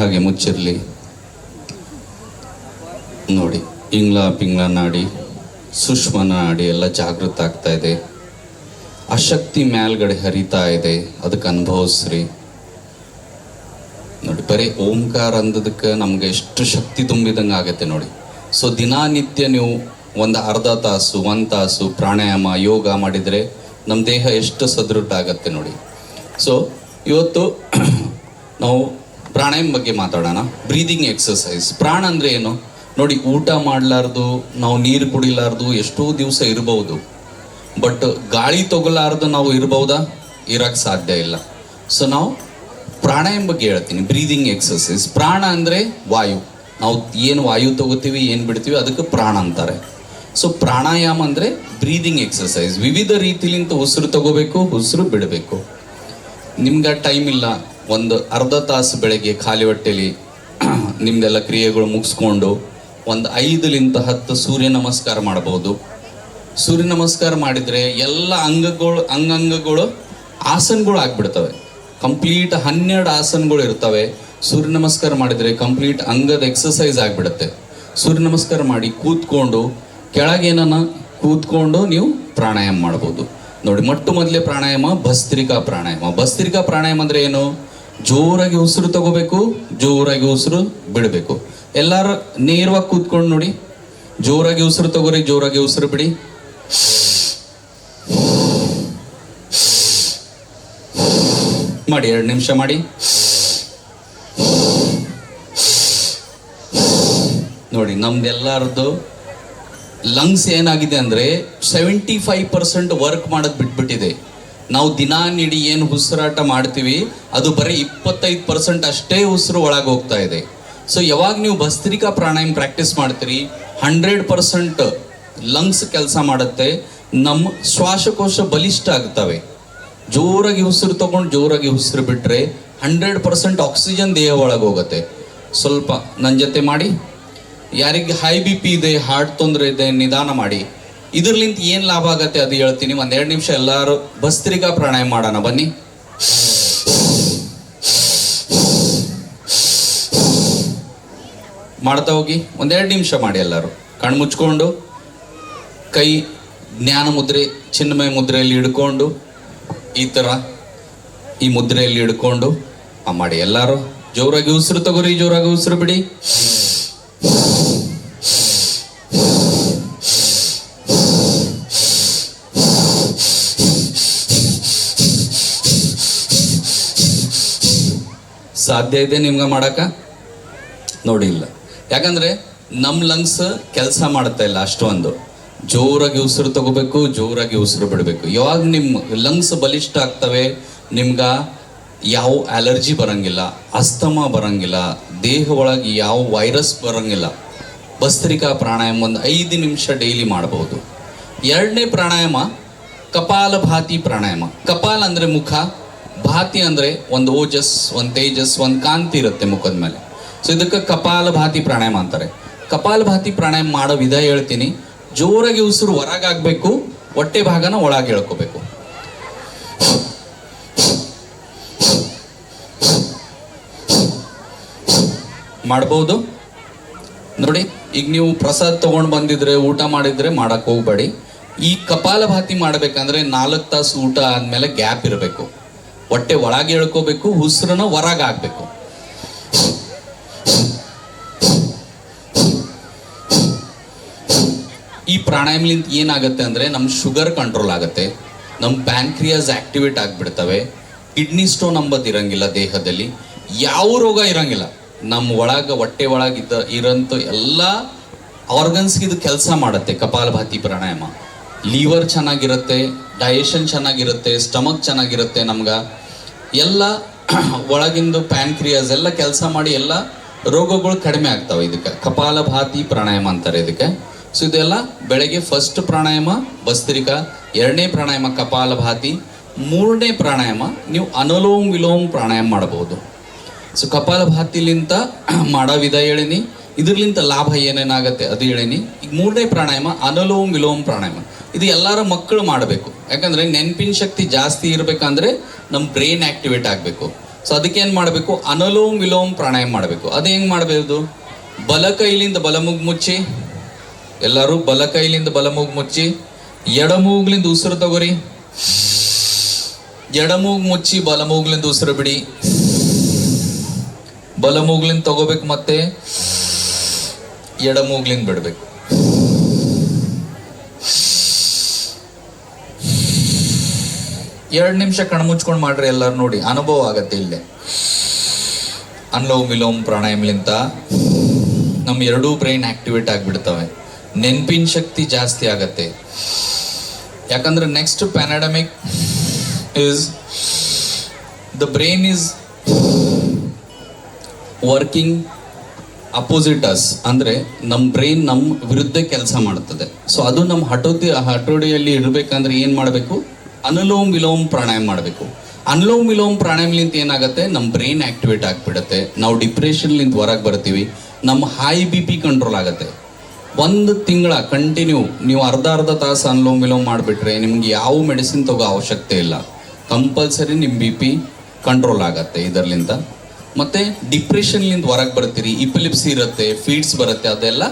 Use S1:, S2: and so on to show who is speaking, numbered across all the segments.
S1: ಹಾಗೆ ಮುಚ್ಚಿರಲಿ. ನೋಡಿ, ಇಂಗ್ಲ ಪಿಂಗ್ಲ ನಾಡಿ, ಸುಷ್ಮನ ನಾಡಿ ಎಲ್ಲ ಜಾಗೃತ ಆಗ್ತಾ ಇದೆ. ಆ ಶಕ್ತಿ ಮೇಲ್ಗಡೆ ಹರಿತಾ ಇದೆ, ಅದಕ್ಕೆ ಅನುಭವಿಸ್ರಿ. ನೋಡಿ, ಬರೀ ಓಂಕಾರ ಅಂದದಕ್ಕೆ ನಮ್ಗೆ ಎಷ್ಟು ಶಕ್ತಿ ತುಂಬಿದಂಗೆ ಆಗತ್ತೆ ನೋಡಿ. ಸೊ ದಿನನಿತ್ಯ ನೀವು ಒಂದು ಅರ್ಧ ತಾಸು 1 ತಾಸು ಪ್ರಾಣಾಯಾಮ ಯೋಗ ಮಾಡಿದರೆ ನಮ್ಮ ದೇಹ ಎಷ್ಟು ಸದೃಢ ಆಗತ್ತೆ ನೋಡಿ. ಸೊ ಇವತ್ತು ನಾವು ಪ್ರಾಣಾಯಾಮ ಬಗ್ಗೆ ಮಾತಾಡೋಣ. Breathing exercise. ಪ್ರಾಣ ಅಂದರೆ ಏನು ನೋಡಿ, ಊಟ ಮಾಡಲಾರ್ದು, ನಾವು ನೀರು ಕುಡಿಲಾರ್ದು ಎಷ್ಟೋ ದಿವಸ ಇರ್ಬೋದು. ಬಟ್ ಗಾಳಿ ತಗೊಲಾರ್ದು ನಾವು ಇರ್ಬೋದಾ? ಇರೋಕ್ಕೆ ಸಾಧ್ಯ ಇಲ್ಲ. ಸೊ ನಾವು ಪ್ರಾಣಾಯಾಮ ಬಗ್ಗೆ ಹೇಳ್ತೀನಿ. Breathing exercise. ಪ್ರಾಣ ಅಂದರೆ ವಾಯು. ನಾವು ಏನು ವಾಯು ತಗೋತೀವಿ, ಏನು ಬಿಡ್ತೀವಿ, ಅದಕ್ಕೆ ಪ್ರಾಣ ಅಂತಾರೆ. ಸೊ ಪ್ರಾಣಾಯಾಮ ಅಂದರೆ ಬ್ರೀದಿಂಗ್ ಎಕ್ಸಸೈಸ್. ವಿವಿಧ ರೀತಿಲಿಂದ ಉಸಿರು ತಗೋಬೇಕು, ಉಸಿರು ಬಿಡಬೇಕು. ನಿಮ್ಗೆ ಟೈಮ್ ಇಲ್ಲ, ಒಂದು ಅರ್ಧ ತಾಸು ಬೆಳಗ್ಗೆ ಖಾಲಿ ಹೊಟ್ಟೆಲಿ ನಿಮ್ದೆಲ್ಲ ಕ್ರಿಯೆಗಳು ಮುಗಿಸ್ಕೊಂಡು ಒಂದು 5ರಿಂದ 10 ಸೂರ್ಯ ನಮಸ್ಕಾರ ಮಾಡ್ಬೋದು. ಸೂರ್ಯ ನಮಸ್ಕಾರ ಮಾಡಿದರೆ ಎಲ್ಲ ಅಂಗಾಂಗಗಳು ಆಸನಗಳು ಆಗ್ಬಿಡ್ತವೆ. ಕಂಪ್ಲೀಟ್ 12 ಆಸನಗಳು ಇರ್ತವೆ. ಸೂರ್ಯ ನಮಸ್ಕಾರ ಮಾಡಿದರೆ ಕಂಪ್ಲೀಟ್ ಅಂಗದ ಎಕ್ಸಸೈಸ್ ಆಗಿಬಿಡುತ್ತೆ. ಸೂರ್ಯ ನಮಸ್ಕಾರ ಮಾಡಿ ಕೂತ್ಕೊಂಡು ಕೆಳಗೇನ ಕೂತ್ಕೊಂಡು ನೀವು ಪ್ರಾಣಾಯಾಮ ಮಾಡ್ಬೋದು. ನೋಡಿ, ಮೊದಲೇ ಪ್ರಾಣಾಯಾಮ ಭಸ್ತ್ರಿಕಾ ಪ್ರಾಣಾಯಾಮ. ಭಸ್ತ್ರಿಕಾ ಪ್ರಾಣಾಯಾಮ ಅಂದರೆ ಏನು? ಜೋರಾಗಿ ಉಸಿರು ತಗೋಬೇಕು, ಜೋರಾಗಿ ಉಸಿರು ಬಿಡಬೇಕು. ಎಲ್ಲರೂ ನೇರವಾಗಿ ಕೂತ್ಕೊಂಡು ನೋಡಿ. ಜೋರಾಗಿ ಉಸಿರು ತಗೋರಿ, ಜೋರಾಗಿ ಉಸಿರು ಬಿಡಿ. ಮಾಡಿ 2 ನಿಮಿಷ ಮಾಡಿ. ನೋಡಿ, ನಮ್ದೆಲ್ಲರದ್ದು ಲಂಗ್ಸ್ ಏನಾಗಿದೆ ಅಂದರೆ 75% ವರ್ಕ್ ಮಾಡೋದು ಬಿಟ್ಬಿಟ್ಟಿದೆ. ನಾವು ದಿನಾನಿಡೀ ಏನು ಉಸಿರಾಟ ಮಾಡ್ತೀವಿ ಅದು ಬರೀ 25% ಅಷ್ಟೇ ಉಸಿರು ಒಳಗೆ ಹೋಗ್ತಾ ಇದೆ. ಸೊ ಯಾವಾಗ ನೀವು ಭಸ್ತ್ರಿಕಾ ಪ್ರಾಣಾಯಾಮ ಪ್ರಾಕ್ಟೀಸ್ ಮಾಡ್ತೀರಿ, 100% ಲಂಗ್ಸ್ ಕೆಲಸ ಮಾಡುತ್ತೆ. ನಮ್ಮ ಶ್ವಾಸಕೋಶ ಬಲಿಷ್ಠ ಆಗ್ತವೆ. ಜೋರಾಗಿ ಉಸಿರು ತಗೊಂಡು ಜೋರಾಗಿ ಉಸಿರು ಬಿಟ್ಟರೆ 100% ಆಕ್ಸಿಜನ್ ದೇಹ ಒಳಗೆ ಹೋಗುತ್ತೆ. ಸ್ವಲ್ಪ ನನ್ನ ಜೊತೆ ಮಾಡಿ. ಯಾರಿಗೆ ಹೈ BP ಇದೆ, ಹಾರ್ಟ್ ತೊಂದರೆ ಇದೆ, ನಿಧಾನ ಮಾಡಿ. ಇದರ್ಲಿಂದ ಏನು ಲಾಭ ಆಗತ್ತೆ ಅದು ಹೇಳ್ತೀನಿ. 1-2 ನಿಮಿಷ ಎಲ್ಲರೂ ಭಸ್ತ್ರಿಕಾ ಪ್ರಾಣಾಯಾಮ ಮಾಡೋಣ ಬನ್ನಿ. ಮಾಡ್ತಾ ಹೋಗಿ. 1-2 ನಿಮಿಷ ಮಾಡಿ. ಎಲ್ಲರೂ ಕಣ್ಣು ಮುಚ್ಕೊಂಡು ಕೈ ಜ್ಞಾನ ಮುದ್ರೆ, ಚಿನ್ಮಯ ಮುದ್ರೆಯಲ್ಲಿ ಹಿಡ್ಕೊಂಡು ಈ ಥರ ಈ ಮುದ್ರೆಯಲ್ಲಿ ಹಿಡ್ಕೊಂಡು ಮಾಡಿ. ಎಲ್ಲರೂ ಜೋರಾಗಿ ಉಸಿರು ತಗೋರಿ, ಜೋರಾಗಿ ಉಸಿರು ಬಿಡಿ. ಸಾಧ್ಯ ಇದೆ ನಿಮ್ಗೆ ಮಾಡಕ? ನೋಡಿ, ಇಲ್ಲ. ಯಾಕಂದ್ರೆ ನಮ್ಮ ಲಂಗ್ಸ್ ಕೆಲಸ ಮಾಡ್ತಾ ಇಲ್ಲ ಅಷ್ಟೊಂದು. ಜೋರಾಗಿ ಉಸಿರು ತಗೋಬೇಕು, ಜೋರಾಗಿ ಉಸಿರು ಬಿಡಬೇಕು. ಯಾವಾಗ ನಿಮ್ಮ ಲಂಗ್ಸ್ ಬಲಿಷ್ಠ ಆಗ್ತವೆ, ನಿಮ್ಗೆ ಯಾವ ಅಲರ್ಜಿ ಬರಂಗಿಲ್ಲ, ಅಸ್ತಮಾ ಬರಂಗಿಲ್ಲ, ದೇಹ ಒಳಗೆ ಯಾವ ವೈರಸ್ ಬರಂಗಿಲ್ಲ. ಭಸ್ತ್ರಿಕಾ ಪ್ರಾಣಾಯಾಮ 5 ನಿಮಿಷ ಡೈಲಿ ಮಾಡ್ಬೋದು. 2ನೇ ಪ್ರಾಣಾಯಾಮ ಕಪಾಲಭಾತಿ ಪ್ರಾಣಾಯಾಮ. ಕಪಾಲ ಅಂದರೆ ಮುಖ, ಭಾತಿ ಅಂದರೆ ಒಂದು ಓಜಸ್, ಒಂದು ತೇಜಸ್, ಒಂದು ಕಾಂತಿ ಇರುತ್ತೆ ಮುಖದ ಮೇಲೆ. ಸೊ ಇದಕ್ಕೆ ಕಪಾಲಭಾತಿ ಪ್ರಾಣಾಯಾಮ ಅಂತಾರೆ. ಕಪಾಲಭಾತಿ ಪ್ರಾಣಾಯಾಮ ಮಾಡೋ ವಿಧ ಹೇಳ್ತೀನಿ. ಜೋರಾಗಿ ಉಸಿರು ಹೊರಗಾಗಬೇಕು, ಹೊಟ್ಟೆ ಭಾಗನ ಒಳಗೆ ಹೇಳ್ಕೋಬೇಕು. ಮಾಡ್ಬೋದು ನೋಡಿ. ಈಗ ನೀವು ಪ್ರಸಾದ ತೊಗೊಂಡು ಬಂದಿದ್ರೆ, ಊಟ ಮಾಡಿದ್ರೆ ಮಾಡಕ್ಕೆ ಹೋಗ್ಬೇಡಿ. ಈ ಕಪಾಲಭಾತಿ ಮಾಡಬೇಕಂದ್ರೆ 4 ತಾಸು ಊಟ ಆದಮೇಲೆ ಗ್ಯಾಪ್ ಇರಬೇಕು. ಹೊಟ್ಟೆ ಒಳಗೆ ಹೇಳ್ಕೋಬೇಕು, ಉಸಿರನ್ನ ಹೊರಗೆ ಹಾಕಬೇಕು. ಈ ಪ್ರಾಣಾಯಾಮಲಿಂದ ಏನಾಗುತ್ತೆ ಅಂದರೆ ನಮ್ಮ ಶುಗರ್ ಕಂಟ್ರೋಲ್ ಆಗುತ್ತೆ, ನಮ್ಮ ಪ್ಯಾನ್ಕ್ರಿಯಾಸ್ ಆಕ್ಟಿವೇಟ್ ಆಗಿಬಿಡ್ತವೆ, ಕಿಡ್ನಿ ಸ್ಟೋನ್ ಅಂಬದು ಇರಂಗಿಲ್ಲ ದೇಹದಲ್ಲಿ, ಯಾವ ರೋಗ ಇರಂಗಿಲ್ಲ. ನಮ್ಮ ಒಳಗೆ ಹೊಟ್ಟೆ ಒಳಗಿದ್ದ ಇರೋಂಥ ಎಲ್ಲ ಆರ್ಗನ್ಸ್ಗೆ ಇದು ಕೆಲಸ ಮಾಡುತ್ತೆ ಕಪಾಲಭಾತಿ ಪ್ರಾಣಾಯಾಮ. ಲಿವರ್ ಚೆನ್ನಾಗಿರುತ್ತೆ, ಡೈಜೆಷನ್ ಚೆನ್ನಾಗಿರುತ್ತೆ, ಸ್ಟಮಕ್ ಚೆನ್ನಾಗಿರುತ್ತೆ. ನಮ್ಗೆ ಎಲ್ಲ ಒಳಗಿಂದು ಪ್ಯಾನ್ಕ್ರಿಯಾಸ್ ಎಲ್ಲ ಕೆಲಸ ಮಾಡಿ ಎಲ್ಲ ರೋಗಗಳು ಕಡಿಮೆ ಆಗ್ತವೆ. ಇದಕ್ಕೆ ಕಪಾಲಭಾತಿ ಪ್ರಾಣಾಯಾಮ ಅಂತಾರೆ ಇದಕ್ಕೆ. ಸೊ ಇದೆಲ್ಲ ಬೆಳಗ್ಗೆ ಫಸ್ಟ್ ಪ್ರಾಣಾಯಾಮ ಭಸ್ತ್ರಿಕಾ, 2ನೇ ಪ್ರಾಣಾಯಾಮ ಕಪಾಲಭಾತಿ, 3ನೇ ಪ್ರಾಣಾಯಾಮ ನೀವು ಅನುಲೋಮ್ ವಿಲೋಮ್ ಪ್ರಾಣಾಯಾಮ ಮಾಡಬಹುದು. ಸೊ ಕಪಾಲಭಾತಿಲಿಂತ ಮಾಡೋ ವಿಧ ಹೇಳಿನಿ, ಇದರ್ಲಿಂತ ಲಾಭ ಏನೇನಾಗತ್ತೆ ಅದು ಹೇಳಿನಿ. ಈಗ 3ನೇ ಪ್ರಾಣಾಯಾಮ ಅನುಲೋಮ್ ವಿಲೋಮ್ ಪ್ರಾಣಾಯಾಮ. ಇದು ಎಲ್ಲರ ಮಕ್ಕಳು ಮಾಡಬೇಕು. ಯಾಕಂದರೆ ನೆನಪಿನ ಶಕ್ತಿ ಜಾಸ್ತಿ ಇರಬೇಕಂದ್ರೆ ನಮ್ಮ ಬ್ರೈನ್ ಆ್ಯಕ್ಟಿವೇಟ್ ಆಗಬೇಕು. ಸೊ ಅದಕ್ಕೆ ಏನು ಮಾಡಬೇಕು, ಅನುಲೋಮ್ ವಿಲೋಮ್ ಪ್ರಾಣಾಯಾಮ ಮಾಡಬೇಕು. ಅದು ಹೆಂಗೆ ಮಾಡಬಹುದು? ಬಲ ಕೈಲಿಂದ ಬಲಮೂಗು ಮುಚ್ಚಿ, ಎಲ್ಲರೂ ಬಲ ಕೈಲಿಂದ ಬಲಮೂಗು ಮುಚ್ಚಿ, ಎಡಮೂಗ್ಲಿಂದ ಉಸಿರು ತಗೋರಿ. ಎಡಮೂಗು ಮುಚ್ಚಿ ಬಲಮೂಗ್ಲಿಂದ ಉಸಿರು ಬಿಡಿ. ಬಲಮೂಗ್ಲಿಂದ ತಗೋಬೇಕು, ಮತ್ತೆ ಎಡಮೂಗ್ಲಿಂದ ಬಿಡಬೇಕು. ಎರಡು ನಿಮಿಷ ಕಣ್ಮುಚ್ಕೊಂಡು ಮಾಡ್ರಿ, ಎಲ್ಲರೂ ನೋಡಿ, ಅನುಭವ ಆಗತ್ತೆ. ಇಲ್ಲೇ ಅನುಲೋಮ್ ವಿಲೋಮ್ ಪ್ರಾಣಾಯಾಮಲಿಂತ ನಮ್ಮ ಎರಡೂ ಬ್ರೈನ್ ಆಕ್ಟಿವೇಟ್ ಆಗಿಬಿಡ್ತವೆ, ನೆನಪಿನ ಶಕ್ತಿ ಜಾಸ್ತಿ ಆಗತ್ತೆ. ಯಾಕಂದ್ರೆ next pandemic is the brain is working opposite as, ಅಂದರೆ ನಮ್ಮ ಬ್ರೈನ್ ನಮ್ಮ ವಿರುದ್ಧ ಕೆಲಸ ಮಾಡ್ತದೆ. ಸೊ ಅದು ನಮ್ಮ ಹಠೋಟಿಯಲ್ಲಿ ಇರಬೇಕಂದ್ರೆ ಏನು ಮಾಡಬೇಕು? ಅನುಲೋಮ್ ವಿಲೋಮ್ ಪ್ರಾಣಾಯಾಮ ಮಾಡಬೇಕು. ಅನುಲೋಮ್ ವಿಲೋಮ್ ಪ್ರಾಣಾಯಾಮಲಿಂತ ಏನಾಗುತ್ತೆ, ನಮ್ಮ ಬ್ರೈನ್ ಆಕ್ಟಿವೇಟ್ ಆಗಿಬಿಡುತ್ತೆ. ನಾವು ಡಿಪ್ರೆಷನ್ಲಿಂದ ಹೊರಗೆ ಬರ್ತೀವಿ. ನಮ್ಮ ಹೈ BP ಕಂಟ್ರೋಲ್ ಆಗುತ್ತೆ. 1 ತಿಂಗಳ ಕಂಟಿನ್ಯೂ ನೀವು ಅರ್ಧ ತಾಸು ಅನುಲೋಮ್ ವಿಲೋಮ್ ಮಾಡಿಬಿಟ್ರೆ ನಿಮ್ಗೆ ಯಾವ ಮೆಡಿಸಿನ್ ತಗೋ ಅವಶ್ಯಕತೆ ಇಲ್ಲ. ಕಂಪಲ್ಸರಿ ನಿಮ್ಮ BP ಕಂಟ್ರೋಲ್ ಆಗತ್ತೆ ಇದರ್ಲಿಂದ. ಮತ್ತು ಡಿಪ್ರೆಷನ್ಲಿಂದ ಹೊರಗೆ ಬರ್ತೀರಿ. ಇಪಿಲಿಪ್ಸಿ ಇರುತ್ತೆ, ಫೀಡ್ಸ್ ಬರುತ್ತೆ, ಅದೆಲ್ಲ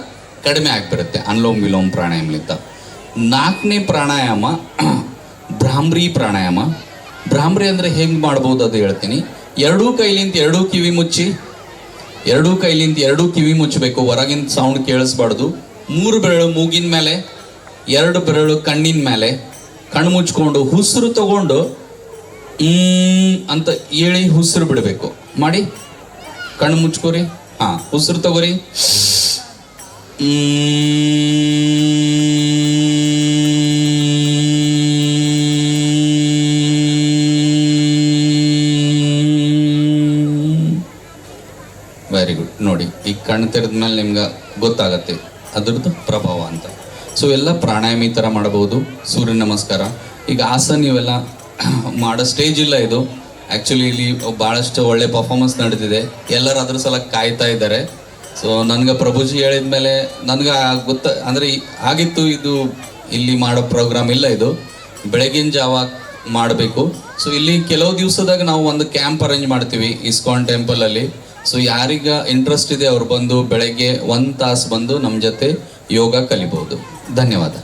S1: ಕಡಿಮೆ ಆಗಿಬಿಡುತ್ತೆ ಅನುಲೋಮ್ ವಿಲೋಮ್ ಪ್ರಾಣಾಯಾಮಲಿಂದ. 4ನೇ ಪ್ರಾಣಾಯಾಮ ಭ್ರಾಮ್ರಿ ಪ್ರಾಣಾಯಾಮ. ಭ್ರಾಮ್ರಿ ಅಂದರೆ ಹೆಂಗೆ ಮಾಡ್ಬೋದು ಅದು ಹೇಳ್ತೀನಿ. ಎರಡೂ ಕೈಲಿಂದ ಎರಡೂ ಕಿವಿ ಮುಚ್ಚಿ, ಎರಡೂ ಕೈಲಿಂದ ಎರಡೂ ಕಿವಿ ಮುಚ್ಚಬೇಕು, ಹೊರಗಿನ ಸೌಂಡ್ ಕೇಳಿಸ್ಬಾರ್ದು. 3 ಬೆರಳು ಮೂಗಿನ ಮೇಲೆ, 2 ಬೆರಳು ಕಣ್ಣಿನ ಮೇಲೆ, ಕಣ್ಣು ಮುಚ್ಕೊಂಡು ಉಸಿರು ತಗೊಂಡು ಅಂತ ಹೇಳಿ ಉಸಿರು ಬಿಡಬೇಕು. ಮಾಡಿ, ಕಣ್ಣು ಮುಚ್ಕೋರಿ. ಹಾಂ, ಉಸಿರು ತಗೋರಿ. Very good. ನೋಡಿ, ಈಗ ಕಣ್ಣು ತೆರೆದ ಮೇಲೆ ನಿಮ್ಗೆ ಗೊತ್ತಾಗತ್ತೆ ಅದ್ರದ್ದು ಪ್ರಭಾವ ಅಂತ. ಸೊ ಎಲ್ಲ ಪ್ರಾಣಾಯಾಮ ಈ ಥರ ಮಾಡಬಹುದು. ಸೂರ್ಯ ನಮಸ್ಕಾರ. ಈಗ ಆಸನ ಇವೆಲ್ಲ ಮಾಡೋ ಸ್ಟೇಜ್ ಇಲ್ಲ ಇದು. ಆ್ಯಕ್ಚುಲಿ ಇಲ್ಲಿ ಭಾಳಷ್ಟು ಒಳ್ಳೆ ಪರ್ಫಾರ್ಮೆನ್ಸ್ ನಡೆದಿದೆ. ಎಲ್ಲರೂ ಅದ್ರ ಸಲ ಕಾಯ್ತಾ ಇದ್ದಾರೆ. ಸೊ ನನಗೆ ಪ್ರಭುಜಿ ಹೇಳಿದ ಮೇಲೆ ನನಗೆ ಅಂದರೆ ಆಗಿತ್ತು, ಇದು ಇಲ್ಲಿ ಮಾಡೋ ಪ್ರೋಗ್ರಾಮ್ ಇಲ್ಲ, ಇದು ಬೆಳಗಿನ ಜಾವ ಮಾಡಬೇಕು. ಸೊ ಇಲ್ಲಿ ಕೆಲವು ದಿವಸದಾಗ ನಾವು ಒಂದು ಕ್ಯಾಂಪ್ ಅರೇಂಜ್ ಮಾಡ್ತೀವಿ ಇಸ್ಕಾನ್ ಟೆಂಪಲಲ್ಲಿ. ಸೊ ಯಾರಿಗ ಇಂಟ್ರೆಸ್ಟ್ ಇದೆ ಅವ್ರು ಬಂದು ಬೆಳಗ್ಗೆ 1 ತಾಸು ಬಂದು ನಮ್ಮ ಜೊತೆ ಯೋಗ ಕಲಿಬೋದು. ಧನ್ಯವಾದ.